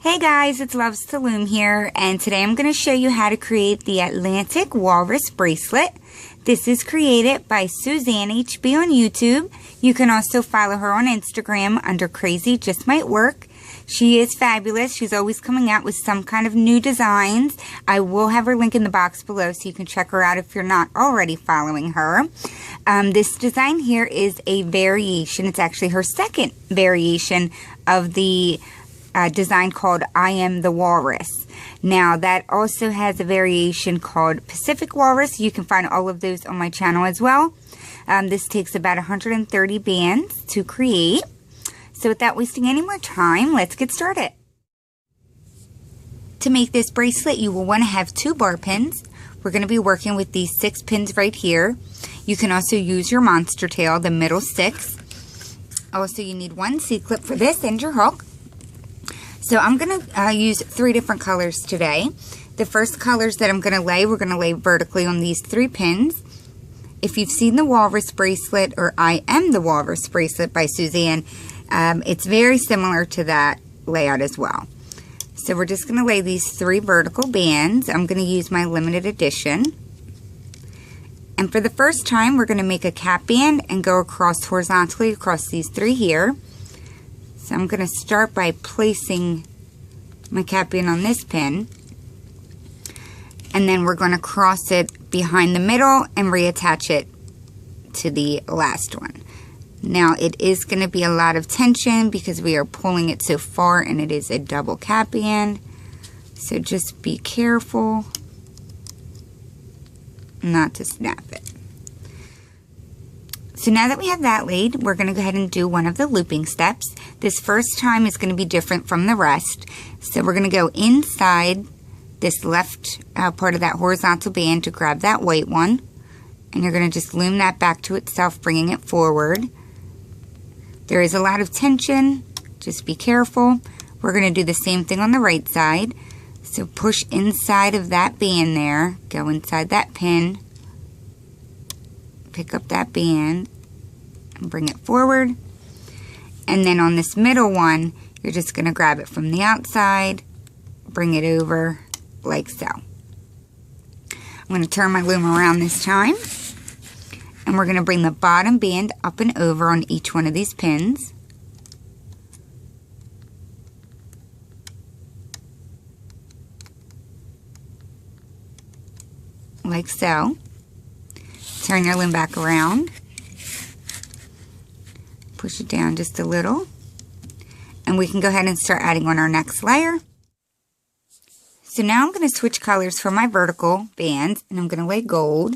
Hey guys, it's Loves to Loom here, and today I'm going to show you how to create the Atlantic Walrus bracelet. This is created by Suzanne HB on YouTube. You can also follow her on Instagram under Crazy Just Might Work. She is fabulous. She's always coming out with some kind of new designs. I will have her link in the box below so you can check her out if you're not already following her. This design here is a variation. It's actually her second variation of the design called I Am the Walrus. Now that also has a variation called Pacific Walrus. You can find all of those on my channel as well. This takes about 130 bands to create. So without wasting any more time, let's get started. To make this bracelet, you will want to have 2 bar pins. We're going to be working with these 6 pins right here. You can also use your monster tail, the middle 6. Also, you need 1 C-clip for this and your hook. So I'm going to use 3 different colors today. The first colors that I'm going to lay, we're going to lay vertically on these 3 pins. If you've seen the Walrus bracelet or I Am the Walrus bracelet by Suzanne, it's very similar to that layout as well. So we're just going to lay these 3 vertical bands. I'm going to use my limited edition. And for the first time, we're going to make a cap band and go across horizontally across these 3 here. So I'm going to start by placing my cap band on this pin, and then we're going to cross it behind the middle and reattach it to the last one. Now it is going to be a lot of tension because we are pulling it so far and it is a double cap band, so just be careful not to snap it. So now that we have that laid, we're going to go ahead and do one of the looping steps. This first time is going to be different from the rest. So we're going to go inside this left part of that horizontal band to grab that white one. And you're going to just loom that back to itself, bringing it forward. There is a lot of tension. Just be careful. We're going to do the same thing on the right side. So push inside of that band there. Go inside that pin. Pick up that band and bring it forward, and then on this middle one you're just going to grab it from the outside, bring it over like so. I'm going to turn my loom around this time, and we're going to bring the bottom band up and over on each one of these pins. Like so. Turn your loom back around, push it down just a little, and we can go ahead and start adding on our next layer. So now I'm going to switch colors for my vertical bands, and I'm going to lay gold.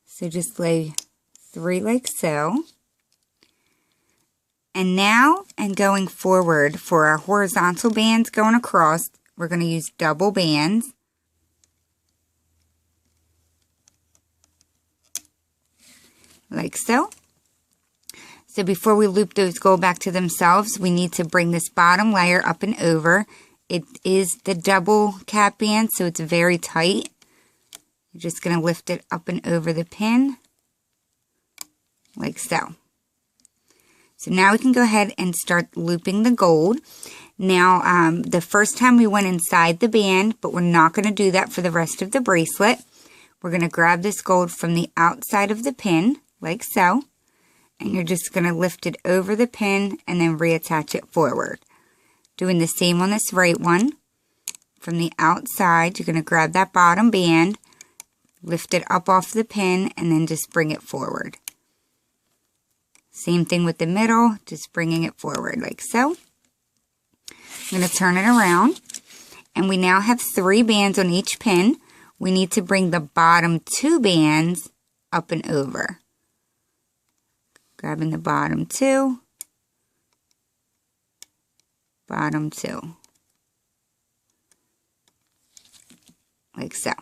So just lay 3 like so. And now, and going forward for our horizontal bands going across, we're going to use double bands. Like so. So before we loop those gold back to themselves, we need to bring this bottom layer up and over. It is the double cap band, so it's very tight. You're just going to lift it up and over the pin, like so. So now we can go ahead and start looping the gold. Now, the first time we went inside the band, but we're not going to do that for the rest of the bracelet. We're going to grab this gold from the outside of the pin, like so, and you're just going to lift it over the pin and then reattach it forward. Doing the same on this right one. From the outside, you're going to grab that bottom band, lift it up off the pin, and then just bring it forward. Same thing with the middle, just bringing it forward like so. I'm going to turn it around, and we now have 3 bands on each pin. We need to bring the bottom 2 bands up and over. Grabbing the bottom 2, bottom 2, like so.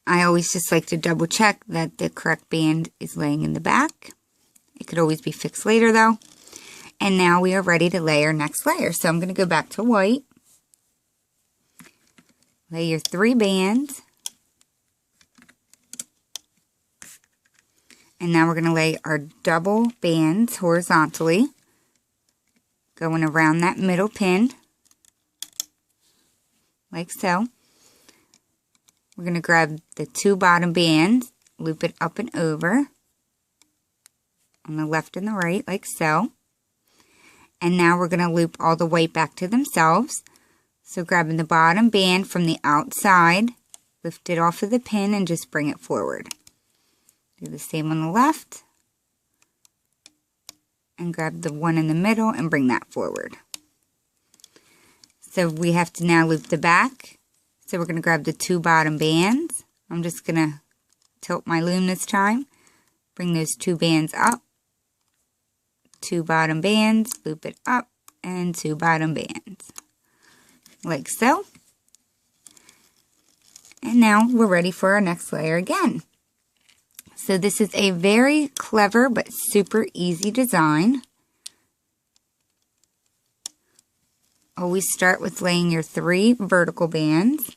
I always just like to double check that the correct band is laying in the back. It could always be fixed later though. And now we are ready to lay our next layer. So I'm going to go back to white, lay your 3 bands, and now we're going to lay our double bands horizontally. going around that middle pin, like so. We're going to grab the 2 bottom bands, loop it up and over on the left and the right, like so. And now we're going to loop all the way back to themselves. So grabbing the bottom band from the outside, lift it off of the pin and just bring it forward. Do the same on the left. And grab the one in the middle and bring that forward. So we have to now loop the back. So we're going to grab the 2 bottom bands. I'm just going to tilt my loom this time. Bring those 2 bands up. 2 bottom bands, loop it up, and 2 bottom bands. Like so. And now we're ready for our next layer again. So this is a very clever but super easy design. Always start with laying your 3 vertical bands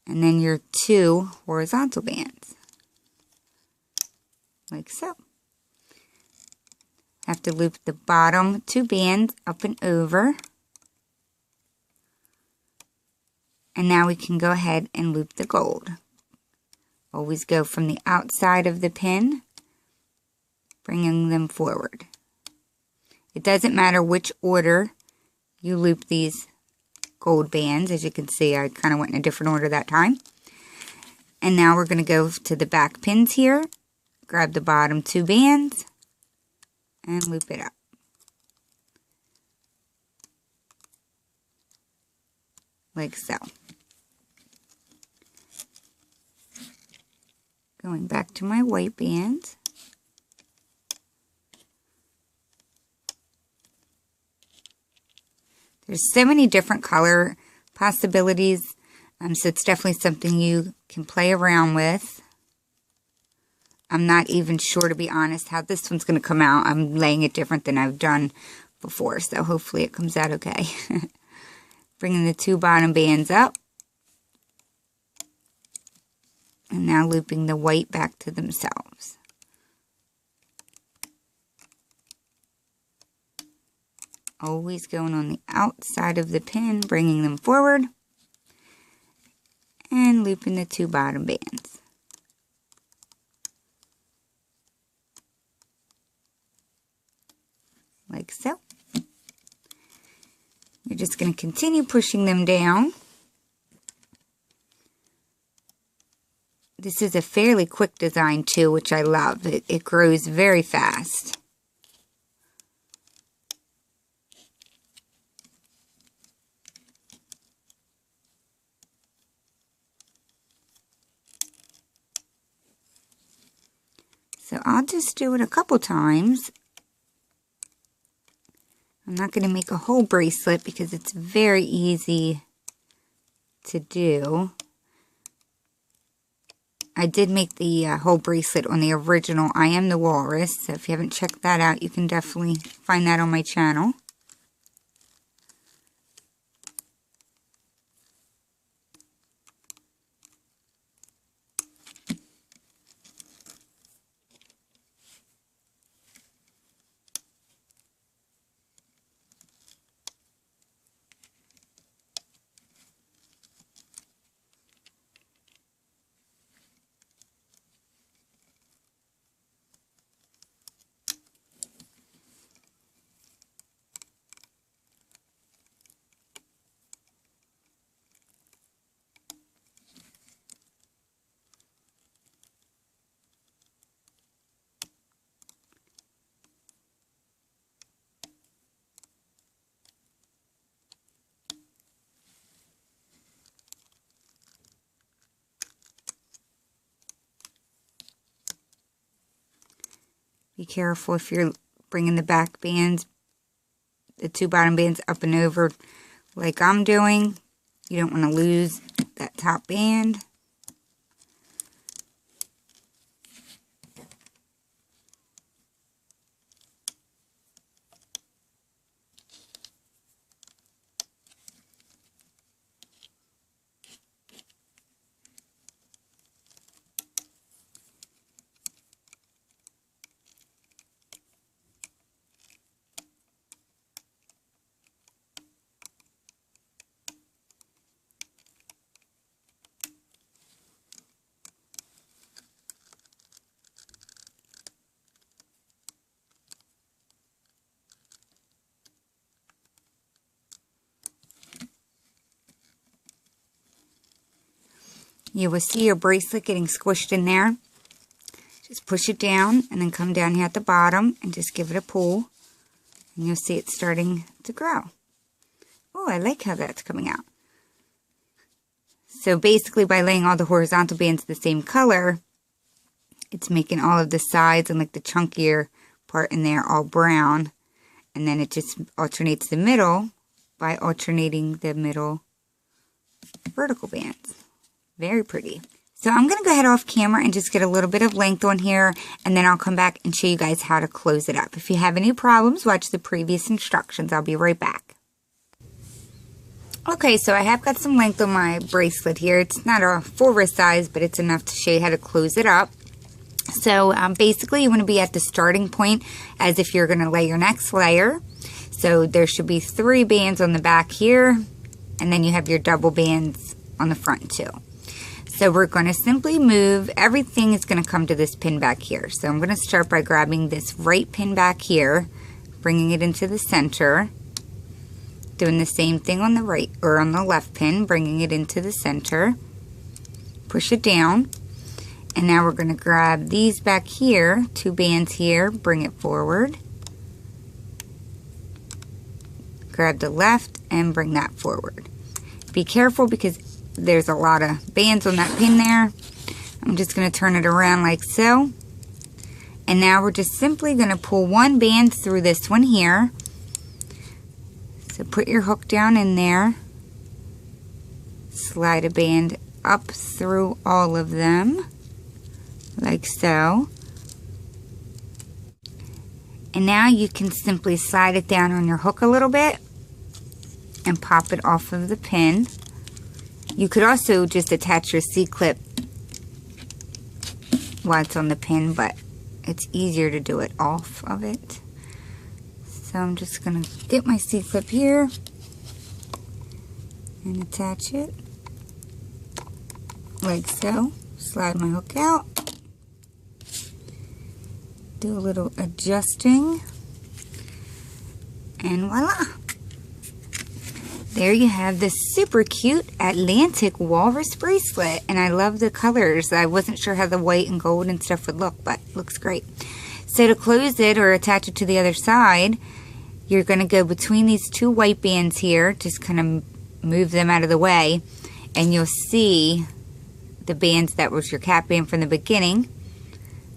and then your 2 horizontal bands. Like so. Have to loop the bottom 2 bands up and over. And now we can go ahead and loop the gold. Always go from the outside of the pin, bringing them forward. It doesn't matter which order you loop these gold bands. As you can see, I kind of went in a different order that time. And now we're going to go to the back pins here, grab the bottom 2 bands, and loop it up. Like so. Going back to my white band. There's so many different color possibilities, so it's definitely something you can play around with. I'm not even sure, to be honest, how this one's going to come out. I'm laying it different than I've done before, so hopefully it comes out okay. Bringing the 2 bottom bands up. And now looping the white back to themselves. Always going on the outside of the pin, bringing them forward. And looping the 2 bottom bands. Like so. You're just going to continue pushing them down. This is a fairly quick design too, which I love. It grows very fast. So I'll just do it a couple times. I'm not going to make a whole bracelet because it's very easy to do. I did make the whole bracelet on the original I Am the Walrus, so if you haven't checked that out, you can definitely find that on my channel. Be careful if you're bringing the back bands, the 2 bottom bands up and over like I'm doing. You don't want to lose that top band. You will see your bracelet getting squished in there. Just push it down and then come down here at the bottom and just give it a pull. And you'll see it starting to grow. Oh, I like how that's coming out. So basically by laying all the horizontal bands the same color, it's making all of the sides and like the chunkier part in there all brown. And then it just alternates the middle by alternating the middle vertical bands. Very pretty. So I'm going to go ahead off camera and just get a little bit of length on here, and then I'll come back and show you guys how to close it up. If you have any problems, watch the previous instructions. I'll be right back. Okay, so I have got some length on my bracelet here. It's not a full wrist size, but it's enough to show you how to close it up. So basically you want to be at the starting point as if you're going to lay your next layer. So there should be 3 bands on the back here, and then you have your double bands on the front too. So we're going to simply move, everything is going to come to this pin back here. So I'm going to start by grabbing this right pin back here, bringing it into the center, doing the same thing on the right or on the left pin, bringing it into the center, push it down, and now we're going to grab these back here, 2 bands here, bring it forward, grab the left and bring that forward. Be careful because there's a lot of bands on that pin there. I'm just going to turn it around like so. And now we're just simply going to pull 1 band through this one here. So put your hook down in there. Slide a band up through all of them. Like so. And now you can simply slide it down on your hook a little bit and pop it off of the pin. You could also just attach your C-clip while it's on the pin, but it's easier to do it off of it. So I'm just going to get my C-clip here and attach it like so. Slide my hook out. Do a little adjusting, and voila! There you have this super cute Atlantic Walrus bracelet, and I love the colors. I wasn't sure how the white and gold and stuff would look, but it looks great. So to close it or attach it to the other side, you're going to go between these 2 white bands here, just kind of move them out of the way, and you'll see the bands that was your cap band from the beginning.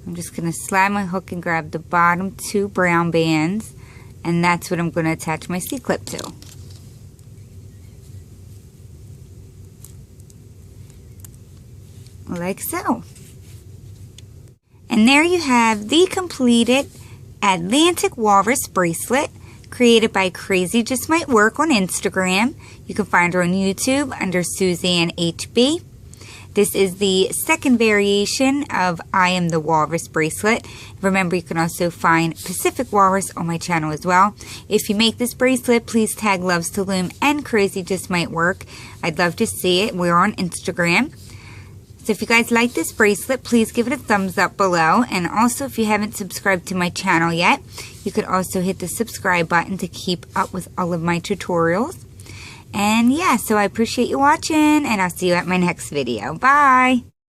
I'm just going to slide my hook and grab the bottom 2 brown bands, and that's what I'm going to attach my C-clip to. Like so. And there you have the completed Atlantic Walrus bracelet, created by Crazy Just Might Work on Instagram. You can find her on YouTube under Suzanne HB. This is the second variation of I Am the Walrus bracelet. Remember, you can also find Pacific Walrus on my channel as well. If you make this bracelet, please tag Loves to Loom and Crazy Just Might Work. I'd love to see it. We're on Instagram. So if you guys like this bracelet, please give it a thumbs up below. And also, if you haven't subscribed to my channel yet, you could also hit the subscribe button to keep up with all of my tutorials. And yeah, so I appreciate you watching, and I'll see you at my next video. Bye!